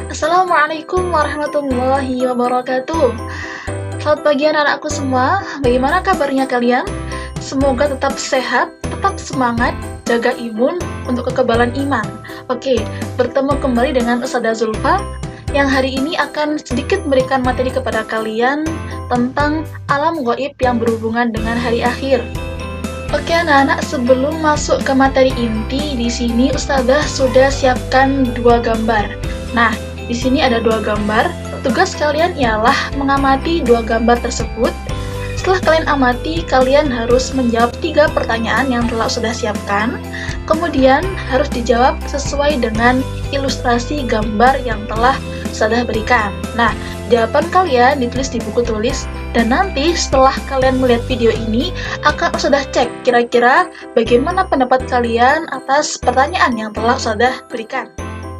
Assalamualaikum warahmatullahi wabarakatuh. Selamat pagi anak-anakku semua. Bagaimana kabarnya kalian? Semoga tetap sehat, tetap semangat, jaga imun untuk kekebalan iman. Oke, bertemu kembali dengan Ustazah Zulfa yang hari ini akan sedikit memberikan materi kepada kalian tentang alam gaib yang berhubungan dengan hari akhir. Oke anak-anak, sebelum masuk ke materi inti, di sini Ustazah sudah siapkan dua gambar. Nah, di sini ada dua gambar. Tugas kalian ialah mengamati dua gambar tersebut. Setelah kalian amati, kalian harus menjawab 3 pertanyaan yang telah sudah siapkan. Kemudian harus dijawab sesuai dengan ilustrasi gambar yang telah Ustazah berikan. Nah, jawaban kalian ditulis di buku tulis, dan nanti setelah kalian melihat video ini, akan Ustazah cek kira-kira bagaimana pendapat kalian atas pertanyaan yang telah Ustazah berikan.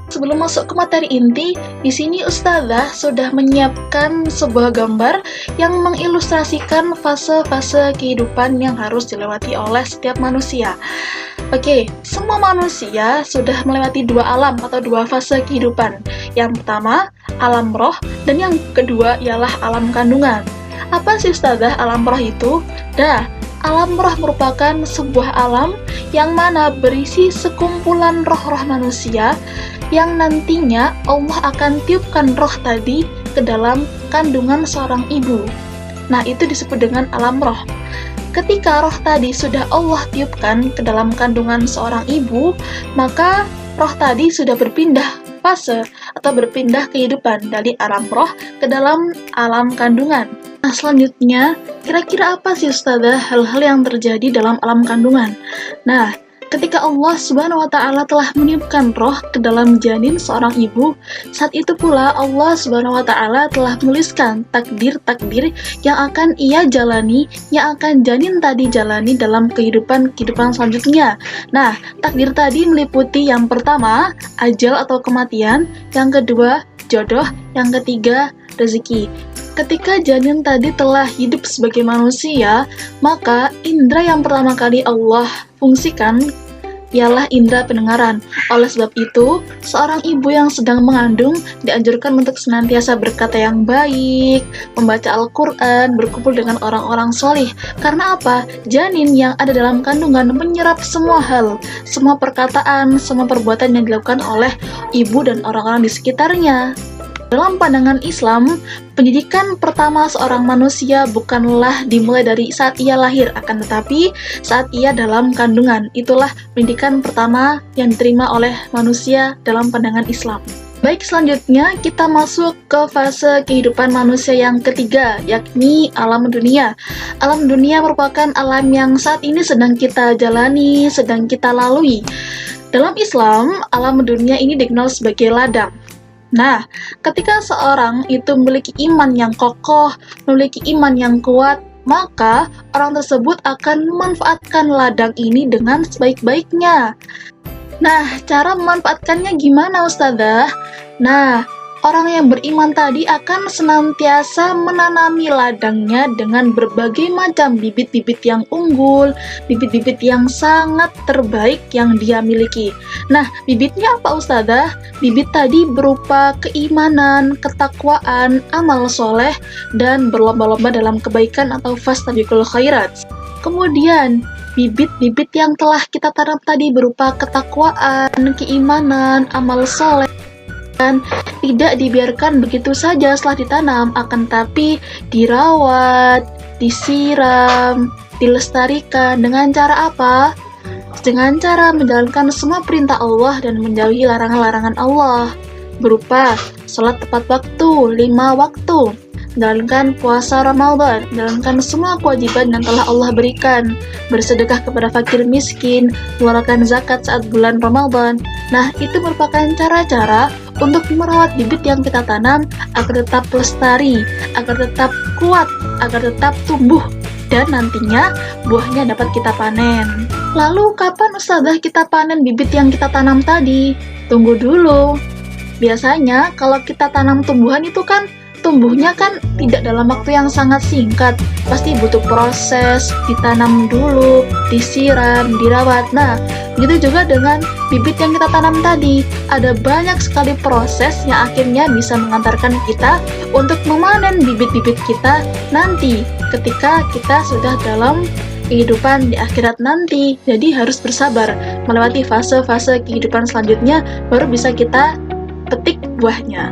Sebelum masuk ke materi inti, di sini Ustazah sudah menyiapkan sebuah gambar yang mengilustrasikan fase-fase kehidupan yang harus dilewati oleh setiap manusia. Oke, semua manusia sudah melewati 2 alam atau 2 fase kehidupan. Yang pertama, alam roh, dan yang kedua ialah alam kandungan. Apa sih Ustazah alam roh itu? Alam roh merupakan sebuah alam yang mana berisi sekumpulan roh-roh manusia yang nantinya Allah akan tiupkan roh tadi ke dalam kandungan seorang ibu. Nah, itu disebut dengan alam roh. Ketika roh tadi sudah Allah tiupkan ke dalam kandungan seorang ibu, maka roh tadi sudah berpindah fase atau berpindah kehidupan dari alam roh ke dalam alam kandungan. Nah, selanjutnya, kira-kira apa sih Ustazah hal-hal yang terjadi dalam alam kandungan? Nah, ketika Allah Subhanahu wa Ta'ala telah meniupkan roh ke dalam janin seorang ibu, saat itu pula Allah Subhanahu wa Ta'ala telah menuliskan takdir-takdir yang akan ia jalani, yang akan janin tadi jalani dalam kehidupan selanjutnya. Nah, takdir tadi meliputi yang pertama, ajal atau kematian, yang kedua, jodoh, yang ketiga, rezeki. Ketika janin tadi telah hidup sebagai manusia, maka indera yang pertama kali Allah fungsikan ialah indera pendengaran. Oleh sebab itu, seorang ibu yang sedang mengandung dianjurkan untuk senantiasa berkata yang baik, membaca Al-Quran, berkumpul dengan orang-orang solih. Karena apa? Janin yang ada dalam kandungan menyerap semua hal, semua perkataan, semua perbuatan yang dilakukan oleh ibu dan orang-orang di sekitarnya. Dalam pandangan Islam, pendidikan pertama seorang manusia bukanlah dimulai dari saat ia lahir, akan tetapi saat ia dalam kandungan. Itulah pendidikan pertama yang diterima oleh manusia dalam pandangan Islam. Baik, selanjutnya kita masuk ke fase kehidupan manusia yang ketiga, yakni alam dunia. Alam dunia merupakan alam yang saat ini sedang kita jalani, sedang kita lalui. Dalam Islam, alam dunia ini dikenal sebagai ladang. Nah, ketika seorang itu memiliki iman yang kokoh, memiliki iman yang kuat, maka orang tersebut akan memanfaatkan ladang ini dengan sebaik-baiknya. Nah, cara memanfaatkannya gimana Ustazah? Nah, orang yang beriman tadi akan senantiasa menanami ladangnya dengan berbagai macam bibit-bibit yang unggul, bibit-bibit yang sangat terbaik yang dia miliki. Nah, bibitnya apa Ustazah? Bibit tadi berupa keimanan, ketakwaan, amal soleh, dan berlomba-lomba dalam kebaikan atau fastabiqul khairat. Kemudian, bibit-bibit yang telah kita tanam tadi berupa ketakwaan, keimanan, amal soleh, dan tidak dibiarkan begitu saja setelah ditanam, akan tapi dirawat, disiram, dilestarikan. Dengan cara apa? Dengan cara menjalankan semua perintah Allah dan menjauhi larangan-larangan Allah, berupa sholat tepat waktu, 5 waktu, menjalankan puasa Ramadan, menjalankan semua kewajiban yang telah Allah berikan, bersedekah kepada fakir miskin, mengeluarkan zakat saat bulan Ramadan. Nah, itu merupakan cara-cara untuk merawat bibit yang kita tanam agar tetap lestari, agar tetap kuat, agar tetap tumbuh, dan nantinya buahnya dapat kita panen. Lalu kapan Ustazah kita panen bibit yang kita tanam tadi? Tunggu dulu. Biasanya kalau kita tanam tumbuhan itu kan tumbuhnya kan tidak dalam waktu yang sangat singkat, pasti butuh proses, ditanam dulu, disiram, dirawat. Nah, begitu juga dengan bibit yang kita tanam tadi, ada banyak sekali proses yang akhirnya bisa mengantarkan kita untuk memanen bibit-bibit kita nanti ketika kita sudah dalam kehidupan di akhirat nanti. Jadi harus bersabar melewati fase-fase kehidupan selanjutnya, baru bisa kita petik buahnya.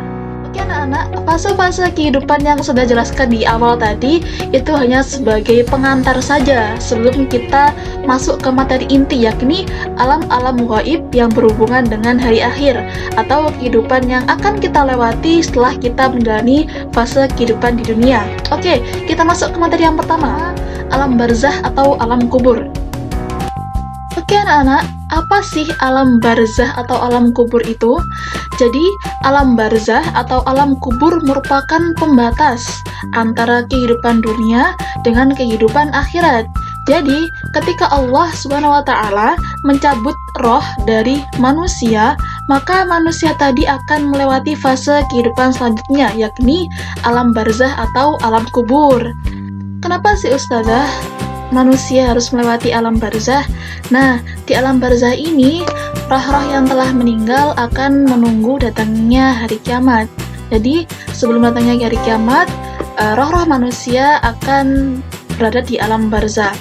Oke anak-anak, fase-fase kehidupan yang sudah jelaskan di awal tadi itu hanya sebagai pengantar saja sebelum kita masuk ke materi inti, yakni alam-alam gaib yang berhubungan dengan hari akhir atau kehidupan yang akan kita lewati setelah kita menjalani fase kehidupan di dunia. Oke, kita masuk ke materi yang pertama, alam barzah atau alam kubur. Oke anak-anak, apa sih alam barzah atau alam kubur itu? Jadi, alam barzah atau alam kubur merupakan pembatas antara kehidupan dunia dengan kehidupan akhirat. Jadi, ketika Allah SWT mencabut roh dari manusia, maka manusia tadi akan melewati fase kehidupan selanjutnya, yakni alam barzah atau alam kubur. Kenapa sih Ustazah manusia harus melewati alam barzah? Nah, di alam barzah ini, roh-roh yang telah meninggal akan menunggu datangnya hari kiamat. Jadi, sebelum datangnya hari kiamat, roh-roh manusia akan berada di alam barzah.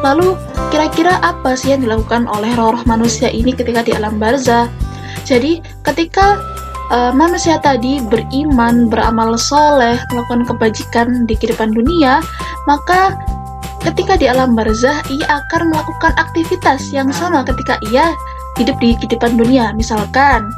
Lalu, kira-kira apa sih yang dilakukan oleh roh-roh manusia ini ketika di alam barzah? Jadi, ketika manusia tadi beriman, beramal soleh, melakukan kebajikan di kehidupan dunia, maka ketika di alam barzah, ia akan melakukan aktivitas yang sama ketika ia hidup di kehidupan dunia. Misalkan,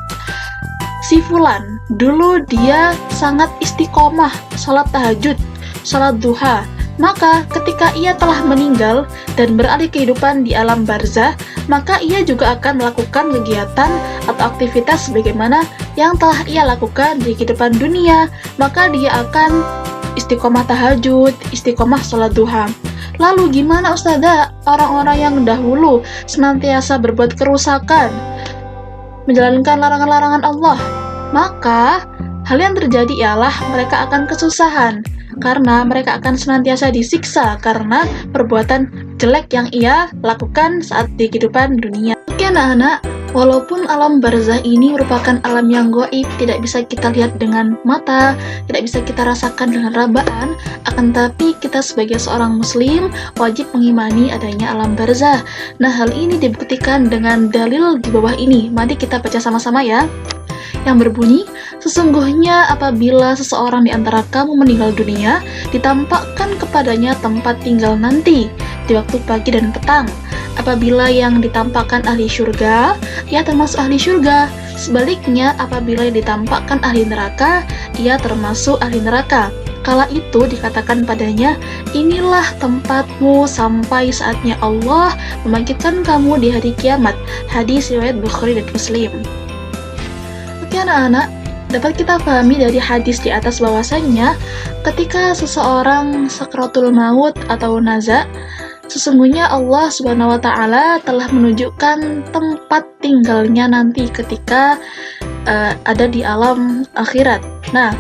si Fulan, dulu dia sangat istiqomah, sholat tahajud, sholat duha. Maka ketika ia telah meninggal dan beralih kehidupan di alam barzah, maka ia juga akan melakukan kegiatan atau aktivitas sebagaimana yang telah ia lakukan di kehidupan dunia. Maka dia akan istiqomah tahajud, istiqomah sholat duha. Lalu gimana Ustazah orang-orang yang dahulu senantiasa berbuat kerusakan, menjalankan larangan-larangan Allah? Maka hal yang terjadi ialah mereka akan kesusahan, karena mereka akan senantiasa disiksa karena perbuatan jelek yang ia lakukan saat di kehidupan dunia. Oke anak-anak, walaupun alam barzah ini merupakan alam yang gaib, tidak bisa kita lihat dengan mata, tidak bisa kita rasakan dengan rabaan, akan tetapi kita sebagai seorang muslim wajib mengimani adanya alam barzah. Nah, hal ini dibuktikan dengan dalil di bawah ini. Mari kita baca sama-sama ya. Yang berbunyi, sesungguhnya apabila seseorang di antara kamu meninggal dunia, ditampakkan kepadanya tempat tinggal nanti di waktu pagi dan petang. Apabila yang ditampakkan ahli syurga, ia termasuk ahli syurga. Sebaliknya, apabila yang ditampakkan ahli neraka, ia termasuk ahli neraka. Kala itu dikatakan padanya, inilah tempatmu sampai saatnya Allah membangkitkan kamu di hari kiamat. Hadis riwayat Bukhari dan Muslim. Oke anak-anak, dapat kita pahami dari hadis di atas bahwasanya ketika seseorang sakratul maut atau naza, sesungguhnya Allah SWT telah menunjukkan tempat tinggalnya nanti ketika ada di alam akhirat. Nah,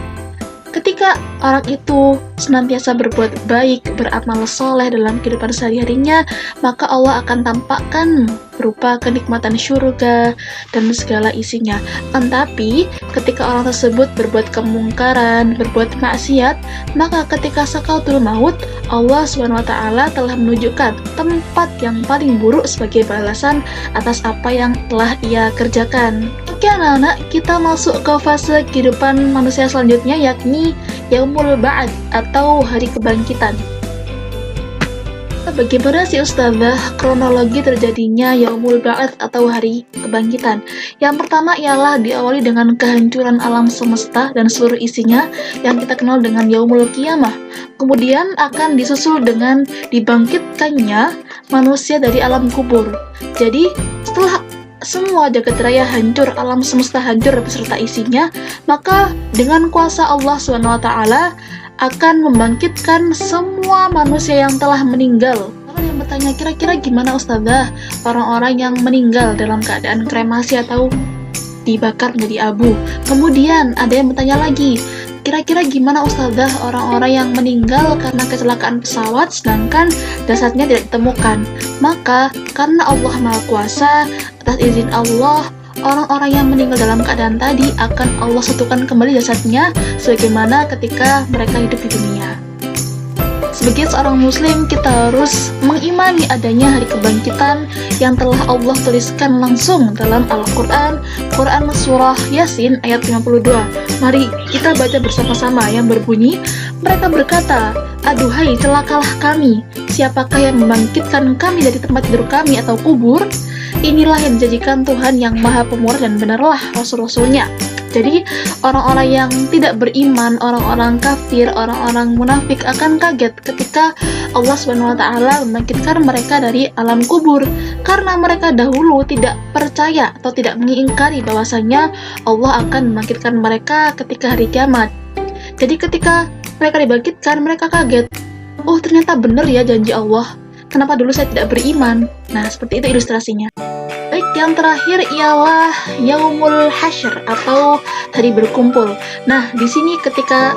ketika orang itu senantiasa berbuat baik, beramal soleh dalam kehidupan sehari-harinya, maka Allah akan tampakkan berupa kenikmatan syurga dan segala isinya. Tetapi ketika orang tersebut berbuat kemungkaran, berbuat maksiat, maka ketika sakaratul maut, Allah SWT telah menunjukkan tempat yang paling buruk sebagai balasan atas apa yang telah ia kerjakan. Oke anak-anak, kita masuk ke fase kehidupan manusia selanjutnya, yakni Yaumul Ba'ad atau hari kebangkitan. Bagaimana sih Ustazah kronologi terjadinya Yaumul Ba'ad atau hari kebangkitan? Yang pertama ialah diawali dengan kehancuran alam semesta dan seluruh isinya yang kita kenal dengan Yaumul Qiyamah. Kemudian akan disusul dengan dibangkitkannya manusia dari alam kubur. Jadi setelah semua jagat raya hancur, alam semesta hancur beserta isinya, maka dengan kuasa Allah SWT akan membangkitkan semua manusia yang telah meninggal. Orang yang bertanya, kira-kira gimana Ustazah orang-orang yang meninggal dalam keadaan kremasi atau dibakar menjadi abu? Kemudian ada yang bertanya lagi, kira-kira gimana Ustazah orang-orang yang meninggal karena kecelakaan pesawat sedangkan jasadnya tidak ditemukan? Maka karena Allah Maha Kuasa, atas izin Allah, orang-orang yang meninggal dalam keadaan tadi akan Allah satukan kembali jasadnya sebagaimana ketika mereka hidup di dunia. Sebagai seorang muslim, kita harus mengimani adanya hari kebangkitan yang telah Allah tuliskan langsung dalam Al-Quran, Quran surah Yasin ayat 52. Mari kita baca bersama-sama yang berbunyi, mereka berkata, aduhai celakalah kami, siapakah yang membangkitkan kami dari tempat tidur kami atau kubur? Inilah yang dijadikan Tuhan yang Maha Pemurah dan benarlah Rasul-Rasulnya. Jadi orang-orang yang tidak beriman, orang-orang kafir, orang-orang munafik akan kaget ketika Allah SWT membangkitkan mereka dari alam kubur, karena mereka dahulu tidak percaya atau tidak mengingkari bahwasanya Allah akan membangkitkan mereka ketika hari kiamat. Jadi ketika mereka dibangkitkan, mereka kaget, oh ternyata benar ya janji Allah, kenapa dulu saya tidak beriman? Nah, seperti itu ilustrasinya. Baik, yang terakhir ialah Yaumul Hasyr atau hari berkumpul. Nah, di sini ketika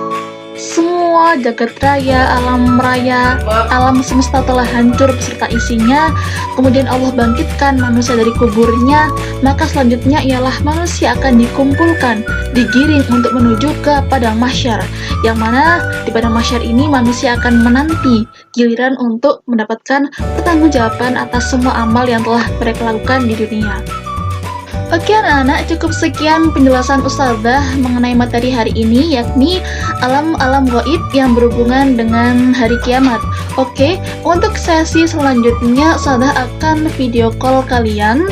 semua jagat raya, alam semesta telah hancur beserta isinya, kemudian Allah bangkitkan manusia dari kuburnya, maka selanjutnya ialah manusia akan dikumpulkan, digiring untuk menuju ke padang mahsyar, yang mana di padang mahsyar ini manusia akan menanti giliran untuk mendapatkan pertanggungjawaban atas semua amal yang telah mereka lakukan di dunia. Oke anak-anak, cukup sekian penjelasan Ustazah mengenai materi hari ini, yakni alam-alam gaib yang berhubungan dengan hari kiamat. Oke, untuk sesi selanjutnya Ustazah akan video call kalian,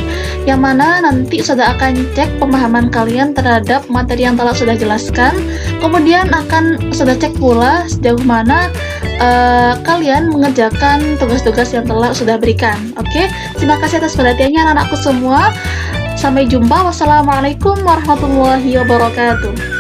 yang mana nanti Ustazah akan cek pemahaman kalian terhadap materi yang telah Ustazah jelaskan. Kemudian akan Ustazah cek pula sejauh mana kalian mengerjakan tugas-tugas yang telah Ustazah berikan. Oke, terima kasih atas perhatiannya anak-anakku semua. Sampai jumpa. Wassalamualaikum warahmatullahi wabarakatuh.